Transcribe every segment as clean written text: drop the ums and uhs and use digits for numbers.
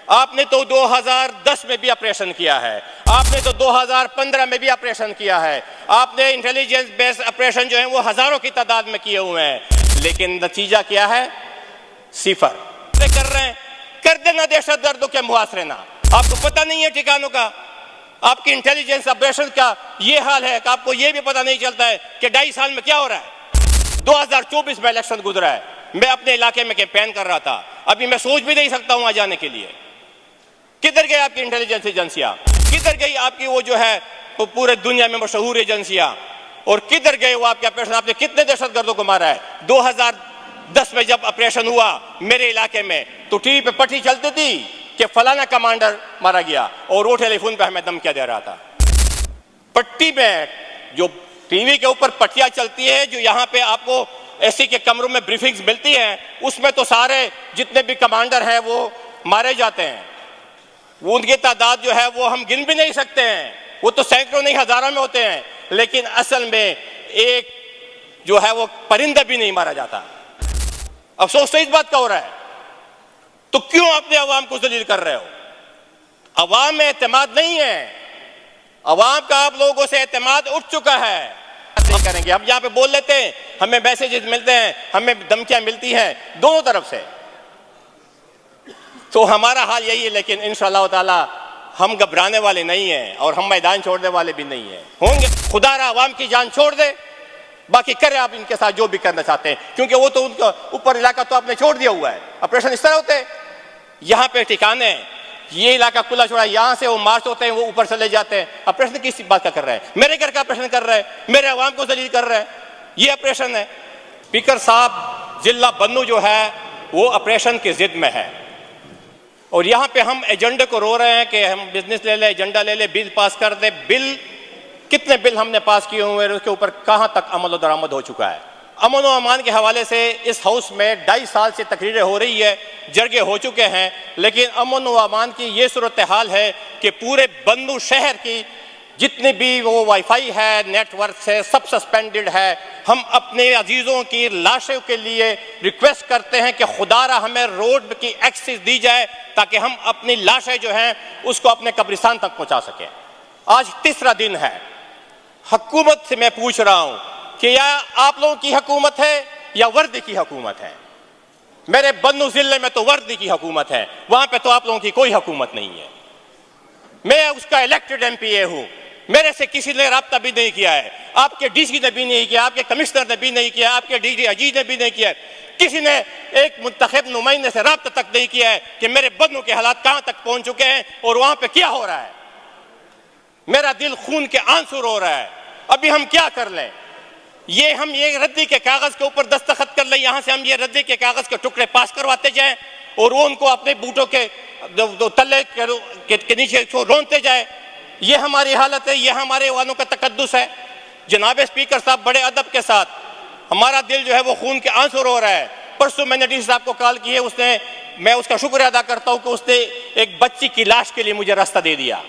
आपने तो 2010 में भी ऑपरेशन किया है, आपने तो 2015 में भी ऑपरेशन किया है, आपने इंटेलिजेंस बेस्ड ऑपरेशन जो है वो हजारों की तादाद में किए हुए हैं, लेकिन नतीजा क्या है? सिफर। कर रहे हैं, कर देना दहशतगर्दों के मुहासरे ना। आपको पता नहीं है ठिकानों का, आपकी इंटेलिजेंस ऑपरेशन का ये हाल है कि आपको ये भी पता नहीं चलता है कि 2.5 साल में क्या हो रहा है। 2024 में इलेक्शन गुजरा है, मैं अपने इलाके में कैंपेन कर रहा था, अभी मैं सोच भी नहीं सकता हूं वहां जाने के लिए। किधर गई आपकी इंटेलिजेंस एजेंसियां? किधर गई आपकी वो जो है वो पूरे दुनिया में मशहूर एजेंसियां? और किधर गए वो आपके ऑपरेशन? आपने कितने दहशतगर्दों को मारा है? 2010 में जब ऑपरेशन हुआ मेरे इलाके में तो टीवी पे पट्टी चलती थी कि फलाना कमांडर मारा गया, और वो टेलीफोन पे हमें धमकियां दे रहा था। पट्टी में जो टीवी के ऊपर पट्टियां चलती है, जो यहाँ पे आपको एसी के कमरों में ब्रीफिंग्स मिलती हैं, उसमें तो सारे जितने भी कमांडर हैं वो मारे जाते हैं। उनकी तादाद जो है वो हम गिन भी नहीं सकते हैं, वो तो सैकड़ों नहीं हजारों में होते हैं, लेकिन असल में एक जो है वो परिंदा भी नहीं मारा जाता। अफसोस तो इस बात का हो रहा है। तो क्यों अपने अवाम को जलील कर रहे हो? अवाम में एतमाद नहीं है, अवाम का आप लोगों से एतमाद उठ चुका है। नहीं करेंगे, हम यहाँ पे बोल लेते हैं, हमें मैसेजेस मिलते हैं, हमें धमकियां मिलती हैं दोनों तरफ से, तो हमारा हाल यही है। लेकिन इंशाअल्लाह ताला हम घबराने वाले नहीं हैं और हम मैदान छोड़ने वाले भी नहीं हैं। होंगे खुदारा अवाम की जान छोड़ दे, बाकी करें आप इनके साथ जो भी करना चाहते हैं, क्योंकि वो तो उनका ऊपर इलाका तो आपने छोड़ दिया हुआ है। ऑपरेशन इस तरह होते हैं, यहाँ पे ठिकाने, ये इलाका खुला छोड़ा, यहाँ से वो मार्च होते हैं, वो ऊपर चले जाते हैं। ऑपरेशन किस बात का कर रहे हैं? मेरे घर का ऑपरेशन कर रहे हैं, मेरे अवाम को जलील कर रहे हैं, ये ऑपरेशन है। स्पीकर साहब, जिला बन्नू जो है वो ऑपरेशन की जिद में है, और यहाँ पे हम एजेंडे को रो रहे हैं कि हम बिजनेस ले ले, एजेंडा ले ले, बिल पास कर दे। बिल, कितने बिल हमने पास किए हुए हैं, उसके ऊपर कहाँ तक अमल दरामद हो चुका है? अमन और अमान के हवाले से इस हाउस में 2.5 साल से तकरीरें हो रही है, जरगे हो चुके हैं, लेकिन अमन और अमान की ये सूरत हाल है कि पूरे बन्नू शहर की जितनी भी वो वाईफाई है, नेटवर्क है, सब सस्पेंडेड है। हम अपने अजीज़ों की लाशों के लिए रिक्वेस्ट करते हैं कि खुदारा हमें रोड की एक्सेस दी जाए ताकि हम अपनी लाशें जो हैं उसको अपने कब्रिस्तान तक पहुंचा सकें। आज तीसरा दिन है, हुकूमत से मैं पूछ रहा हूं कि या आप लोगों की हुकूमत है या वर्दी की हुकूमत है? मेरे बन्नू जिले में तो वर्दी की हुकूमत है, वहां पे तो आप लोगों की कोई हुकूमत नहीं है। मैं उसका इलेक्टेड एमपीए हूं, मेरे से किसी ने राब्ता भी नहीं किया है, आपके डीसी ने भी नहीं किया, आपके कमिश्नर ने भी नहीं किया, आपके डीजी अजीज ने भी नहीं किया, किसी ने एक मुंतखब नुमाइंदे से राब्ता तक नहीं किया है कि मेरे बन्नू के हालात कहां तक पहुंच चुके हैं और वहां पे क्या हो रहा है। मेरा दिल खून के आंसू रो रहा है। अभी हम क्या कर लें? हम ये रद्दी के कागज के ऊपर दस्तखत कर लें, यहां से हम ये रद्दी के कागज के टुकड़े पास करवाते जाएं और वो उनको अपने बूटों के तले के नीचे रोनते जाए। ये हमारी हालत है, ये हमारे वालों का तकद्दुस है। जनाब स्पीकर साहब, बड़े अदब के साथ, हमारा दिल जो है वो खून के आंसू रो रहा है। परसों मैंने डीसी साहब को कॉल की है, उसने, मैं उसका शुक्रिया अदा करता हूं कि उसने एक बच्ची की लाश के लिए मुझे रास्ता दे दिया।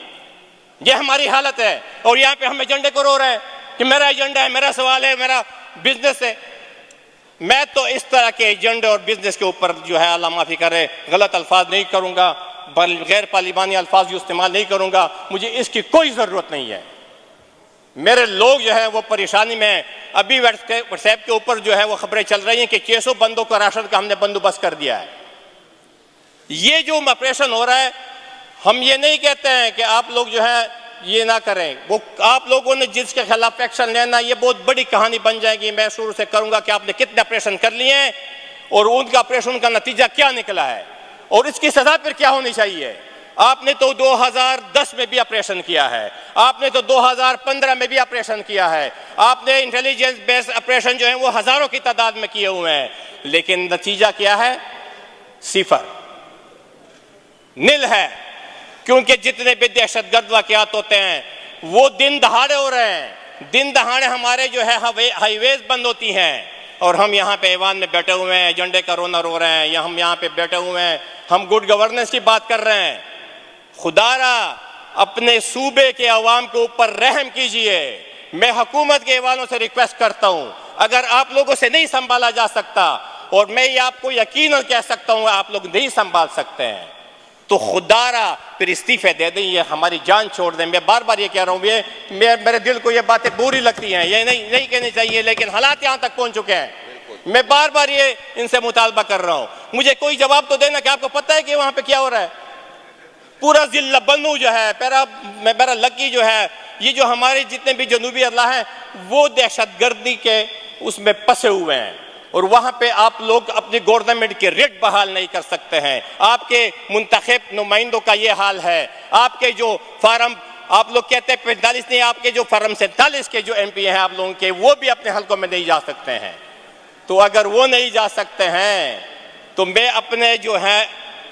ये हमारी हालत है और यहाँ पे हम एजेंडे को रो रहे हैं कि मेरा एजेंडा है, मेरा सवाल है, मेरा बिजनेस है। मैं तो इस तरह के एजेंडे और बिजनेस के ऊपर जो है, अल्लाह माफी करे, गलत अल्फाज नहीं करूंगा, गैर पार्लिमानी अल्फाज इस्तेमाल नहीं करूंगा, मुझे इसकी कोई जरूरत नहीं है। मेरे लोग जो है वो परेशानी में, अभी व्हाट्सएप के ऊपर जो है वो खबरें चल रही हैं कि 600 बंदों का राशन का हमने बंदोबस्त कर दिया है। ये जो ऑपरेशन हो रहा है, हम ये नहीं कहते हैं कि आप लोग जो है ये ना करें, वो आप लोगों ने जिसके खिलाफ एक्शन लेना, ये बहुत बड़ी कहानी बन जाएगी। मैं शुरू से करूंगा कि आपने कितने ऑपरेशन कर लिए हैं और उनका ऑपरेशन का नतीजा क्या निकला है और इसकी सजा फिर क्या होनी चाहिए। आपने तो 2010 में भी ऑपरेशन किया है, आपने तो 2015 में भी ऑपरेशन किया है, आपने इंटेलिजेंस बेस्ड ऑपरेशन जो है वो हजारों की तादाद में किए हुए हैं, लेकिन नतीजा क्या है? सिफर, नील है। क्योंकि जितने भी दहशतगर्द वाकयात होते हैं वो दिन दहाड़े हो रहे हैं। दिन दहाड़े हमारे जो है हाईवेज बंद होती हैं और हम यहाँ पे ऐवान में बैठे हुए हैं, एजेंडे का रोना रो रहे हैं, या हम यहाँ पे बैठे हुए हैं, हम गुड गवर्नेंस की बात कर रहे हैं। खुदारा अपने सूबे के अवाम के ऊपर रहम कीजिए। मैं हुकूमत के ऐवानों से रिक्वेस्ट करता हूँ, अगर आप लोगों से नहीं संभाला जा सकता, और मैं ये आपको यकीनन कह सकता हूँ आप लोग नहीं संभाल सकते हैं, तो खुदारा फिर इस्तीफे दे दें, ये हमारी जान छोड़ दें। मैं बार बार ये कह रहा हूँ, ये मेरे दिल को ये बातें बुरी लगती हैं, ये नहीं कहनी चाहिए, लेकिन हालात यहाँ तक पहुँच चुके हैं। मैं बार बार ये इनसे मुतालबा कर रहा हूँ, मुझे कोई जवाब तो देना कि आपको पता है कि वहाँ पे क्या हो रहा है। पूरा जिला बन्नू जो है, मेरा लकी जो है, ये जो हमारे जितने भी जनूबी अल्लाह हैं वो दहशतगर्दी के उसमें फंसे हुए हैं, और वहाँ पे आप लोग अपनी गवर्नमेंट के रेट बहाल नहीं कर सकते हैं। आपके मुंतखब नुमाइंदों का ये हाल है। आपके जो फार्म आप लोग कहते हैं 45 नहीं, आपके जो फार्म 47 के जो MP हैं आप लोगों के, वो भी अपने हलकों में नहीं जा सकते हैं। तो अगर वो नहीं जा सकते हैं तो मैं अपने जो है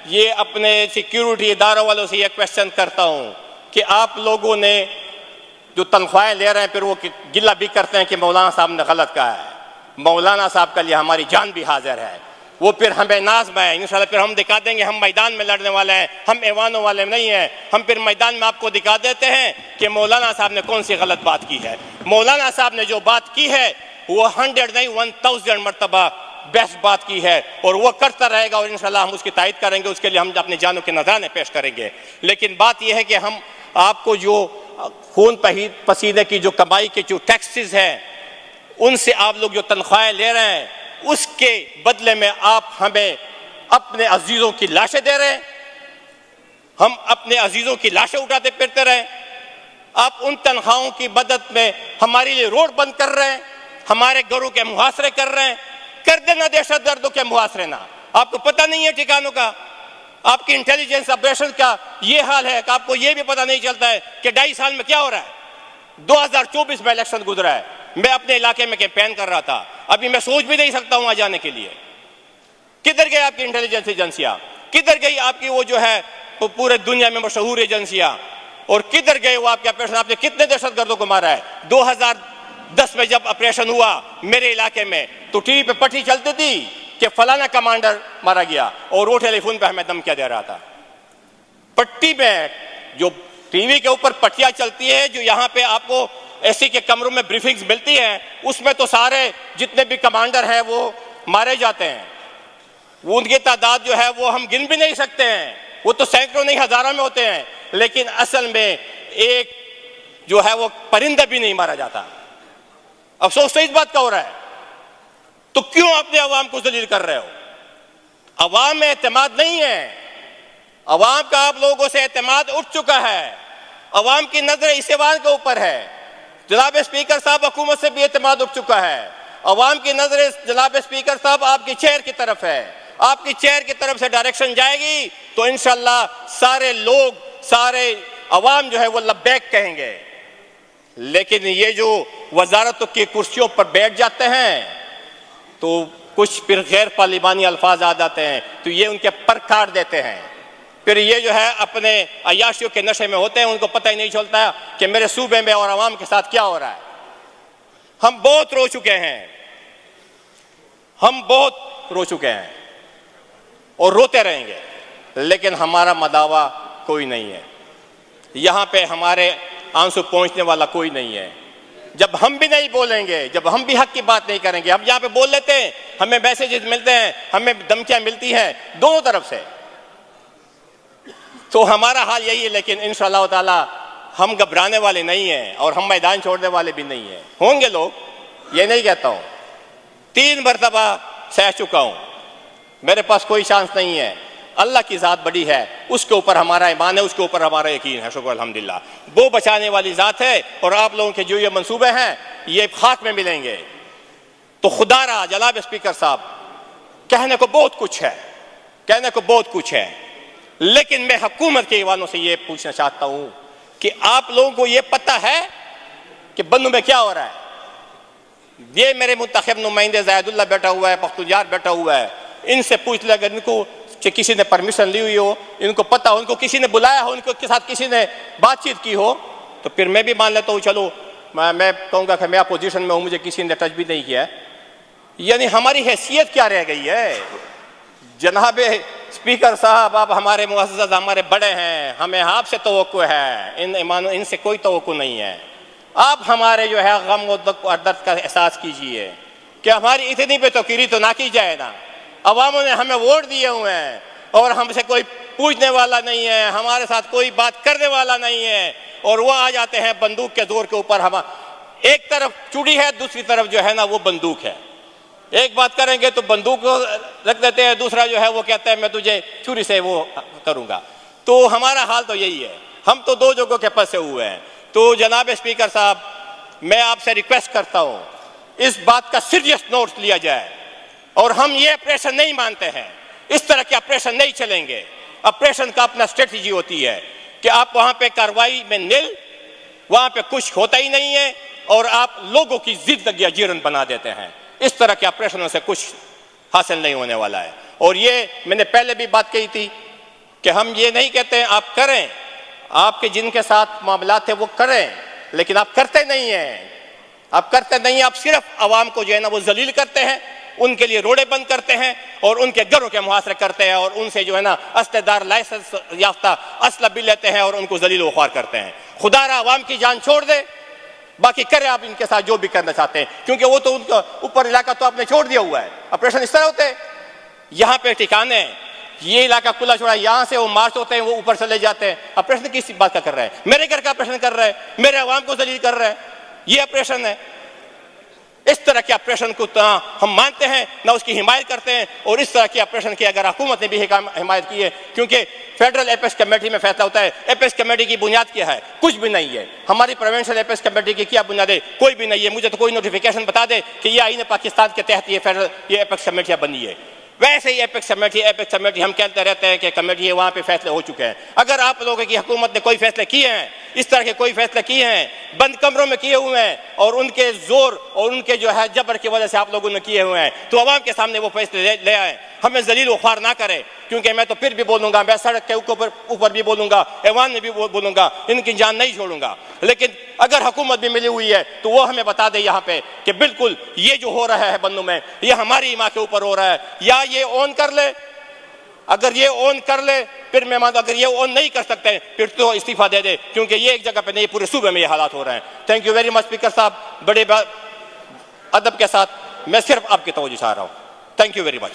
ये अपने सिक्योरिटी इदारों वालों से ये क्वेश्चन करता हूँ कि आप लोगों ने जो तनख्वाहें ले रहे हैं फिर वो गिला भी करते हैं कि मौलाना साहब ने गलत कहा है। मौलाना साहब के लिए हमारी जान भी हाजिर है, वो फिर हमें नाज़ में इंशाल्लाह फिर हम दिखा देंगे हम मैदान में लड़ने वाले हैं, हम ऐवानों वाले नहीं हैं। हम फिर मैदान में आपको दिखा देते हैं कि मौलाना साहब ने कौन सी गलत बात की है। मौलाना साहब ने जो बात की है वो 100 नहीं 1000 मरतबा बेस्ट बात की है, और वो करता रहेगा, और इंशाल्लाह हम उसकी तायद करेंगे, उसके लिए हम अपने जानों के नजराने पेश करेंगे। लेकिन बात यह है कि हम आपको जो खून पसीने की जो कमाई के जो टैक्सेस हैं उनसे आप लोग जो तनख्वाहें ले रहे हैं उसके बदले में आप हमें अपने अजीजों की लाशें दे रहे हैं। हम अपने अजीजों की लाशें उठाते फिरते रहे। आप उन तनख्वाहों की मदद में हमारे लिए रोड बंद कर रहे हैं, हमारे घरों के मुहासरे कर रहे हैं। कर देना दहशतगर्दों के मुहासरे ना, आपको पता नहीं है ठिकानों का। आपकी इंटेलिजेंस ऑपरेशन का ये हाल है कि आपको ये भी पता नहीं चलता है कि 2.5 साल में क्या हो रहा है। 2024 में इलेक्शन गुजरा है, मैं अपने इलाके में कैंपेन कर रहा था, अभी मैं सोच भी नहीं सकता हूं वहां जाने के लिए। किधर गई आपकी इंटेलिजेंस एजेंसियां, किधर गई आपकी वो जो है वो पूरे दुनिया में मशहूर एजेंसियां, और किधर गए वो आपके ऑपरेशन। आपने कितने दहशतगर्दों को मारा है। 2010 में जब ऑपरेशन हुआ मेरे इलाके में तो टीवी पे पट्टी चलती थी कि फलाना कमांडर मारा गया, और वो टेलीफोन पे हमें धमकियां दे रहा था। पट्टी में जो टीवी के ऊपर पट्टियां चलती है, जो यहाँ पे आपको ऐसी के कमरों में ब्रीफिंग्स मिलती हैं, उसमें तो सारे जितने भी कमांडर हैं वो मारे जाते हैं। वो उनकी तादाद जो है वो हम गिन भी नहीं सकते हैं, वो तो सैकड़ों नहीं हजारों में होते हैं। लेकिन असल में एक जो है वो परिंदा भी नहीं मारा जाता। अफसोस तो इस बात का हो रहा है। तो क्यों अपने अवाम को जलील कर रहे हो। अवाम में एतमाद नहीं है, अवाम का आप लोगों से एतमाद उठ चुका है। अवाम की नजर इस ऐवान के ऊपर है। जनाब स्पीकर साहब हुकूमत से भी एतमाद उठ चुका है। अवाम की नजर जनाब स्पीकर साहब आपकी चेयर की तरफ है। आपकी चेयर की तरफ से डायरेक्शन जाएगी तो इंशाल्लाह सारे लोग, सारे अवाम जो है वो लब्बैक कहेंगे। लेकिन ये जो वजारतों की कुर्सियों पर बैठ जाते हैं तो कुछ फिर गैर पार्लिमानी अल्फाज आ जाते हैं, तो ये उनके पर काट देते हैं। फिर ये जो है अपने अयाशियों के नशे में होते हैं, उनको पता ही नहीं चलता कि मेरे सूबे में और आवाम के साथ क्या हो रहा है। हम बहुत रो चुके हैं, हम बहुत रो चुके हैं और रोते रहेंगे, लेकिन हमारा मदावा कोई नहीं है। यहाँ पे हमारे आंसू पहुँचने वाला कोई नहीं है। जब हम भी नहीं बोलेंगे, जब हम भी हक की बात नहीं करेंगे, हम यहाँ पे बोल लेते हैं, हमें मैसेजेस मिलते हैं, हमें धमकियां मिलती हैं दोनों तरफ से, तो हमारा हाल यही है। लेकिन इंशाअल्लाह ताला हम घबराने वाले नहीं हैं और हम मैदान छोड़ने वाले भी नहीं हैं। होंगे लोग, ये नहीं कहता हूँ, 3 मरतबा सह चुका हूँ, मेरे पास कोई चांस नहीं है। अल्लाह की ज़ात बड़ी है, उसके ऊपर हमारा ईमान है, उसके ऊपर हमारा यकीन है। शुक्र अल्हम्दुलिल्लाह, वो बचाने वाली ज़ात है। और आप लोगों के जो ये मंसूबे हैं ये खाक में मिलेंगे। तो खुदारा जनाब स्पीकर साहब, कहने को बहुत कुछ है, कहने को बहुत कुछ है, लेकिन मैं हुकूमत के ईवानों से ये पूछना चाहता हूँ कि आप लोगों को ये पता है कि बन्नू में क्या हो रहा है। ये मेरे मुंतखब नुमाइंदे ज़ैदुल्लाह बैठा हुआ है, पख्तूनयार बैठा हुआ है, इनसे पूछ ले अगर इनको किसी ने परमिशन ली हुई हो, इनको पता हो, उनको किसी ने बुलाया हो, उनको के साथ किसी ने बातचीत की हो, तो फिर मैं भी मान लेता हूँ, चलो मैं कहूँगा कि मैं अपोजिशन में हूँ, मुझे किसी ने टच भी नहीं किया। यानी हमारी हैसियत क्या रह गई है। जनाब स्पीकर साहब, आप हमारे मुअज़्ज़ज़, हमारे बड़े हैं, हमें आपसे तवक्को है, इनसे कोई तवक्को नहीं है। आप हमारे जो है गम और दर्द का एहसास कीजिए कि हमारी इतनी बेतौकीरी तो ना की जाए ना। अवामों ने हमें वोट दिए हुए हैं और हमसे कोई पूछने वाला नहीं है, हमारे साथ कोई बात करने वाला नहीं है, और वो आ जाते हैं बंदूक के जोर के ऊपर। हम एक तरफ चूड़ी है, दूसरी तरफ जो है ना वो बंदूक है। एक बात करेंगे तो बंदूक रख देते हैं, दूसरा जो है वो कहता है मैं तुझे छुरी से वो करूंगा। तो हमारा हाल तो यही है, हम तो दो जगहों के फंसे हुए हैं। तो जनाब स्पीकर साहब, मैं आपसे रिक्वेस्ट करता हूं इस बात का सीरियस नोट लिया जाए, और हम ये ऑपरेशन नहीं मानते हैं, इस तरह के ऑपरेशन नहीं चलेंगे। ऑपरेशन का अपना स्ट्रेटजी होती है कि आप वहां पे कार्रवाई में निल, वहां पे कुछ होता ही नहीं है, और आप लोगों की जिंदगी जीवन बना देते हैं। इस तरह के ऑपरेशनों से कुछ हासिल नहीं होने वाला है। और ये मैंने पहले भी बात कही थी कि हम ये नहीं कहते हैं आप करें, आपके जिनके साथ मामला थे वो करें, लेकिन आप करते नहीं हैं। आप करते नहीं हैं, आप सिर्फ आवाम को जो है ना वो जलील करते हैं, उनके लिए रोड़े बंद करते हैं, और उनके घरों के मुहासरे करते हैं, और उनसे जो है ना अस्तेदार लाइसेंस याफ्ता असला भी लेते हैं और उनको जलील वख्वार करते हैं। खुदारा आवाम की जान छोड़ दे, बाकी करें आप इनके साथ जो भी करना चाहते हैं, क्योंकि वो तो उनका ऊपर इलाका तो आपने छोड़ दिया हुआ है। ऑपरेशन इस तरह होते हैं, यहाँ पे ठिकाने, ये इलाका खुला छोड़ा, यहाँ से वो मार्च होते हैं, वो ऊपर चले जाते हैं। ऑपरेशन किस बात का कर रहे हैं? मेरे घर का ऑपरेशन कर रहे हैं, मेरे आवाम को जलील कर रहे हैं, ये ऑपरेशन है। इस तरह के ऑपरेशन को हम मानते हैं, ना उसकी हिमायत करते हैं। और इस तरह के ऑपरेशन की अगर हुकूमत ने भी हिमायत की है, क्योंकि फेडरल एपेक्स कमेटी में फैसला होता है। एपेक्स कमेटी की बुनियाद क्या है? कुछ भी नहीं है। हमारी प्रोविंशियल एपेक्स कमेटी की क्या बुनियाद है? कोई भी नहीं है। मुझे तो कोई नोटिफिकेशन बता दे कि ये आईन पाकिस्तान के तहत ये फेडरल ये एपेक्स कमेटियां बनी है। वैसे ही एपेक्स कमेटी हम कहते रहते हैं कि कमेटी है, वहां पे फैसले हो चुके हैं। अगर आप लोगों की हुकूमत ने कोई फैसले किए हैं, इस तरह के कोई फैसले किए हैं, बंद कमरों में किए हुए हैं, और उनके जोर और उनके जो है जबर की वजह से आप लोगों ने किए हुए हैं, तो आवाम के सामने वो फैसले ले आए। हमें जलील वख्वार ना करें, क्योंकि मैं तो फिर भी बोलूंगा, मैं सड़क के ऊपर भी बोलूंगा, ऐवान में भी बोलूंगा, इनकी जान नहीं छोड़ूंगा। लेकिन अगर हुकूमत भी मिली हुई है तो वो हमें बता दे यहाँ पे कि बिल्कुल ये जो हो रहा है बन्नू में, ये हमारी माँ के ऊपर हो रहा है, या ये ऑन कर ले। अगर ये ऑन कर ले फिर मैं मानता, अगर ये ऑन नहीं कर सकते फिर तो इस्तीफा दे दे, क्योंकि ये एक जगह पे नहीं, पूरे सूबे में ये हालात हो रहे हैं। Thank you very much speaker साहब, बड़े अदब के साथ मैं सिर्फ आपकी तवज्जो चाह रहा हूँ। Thank you very much.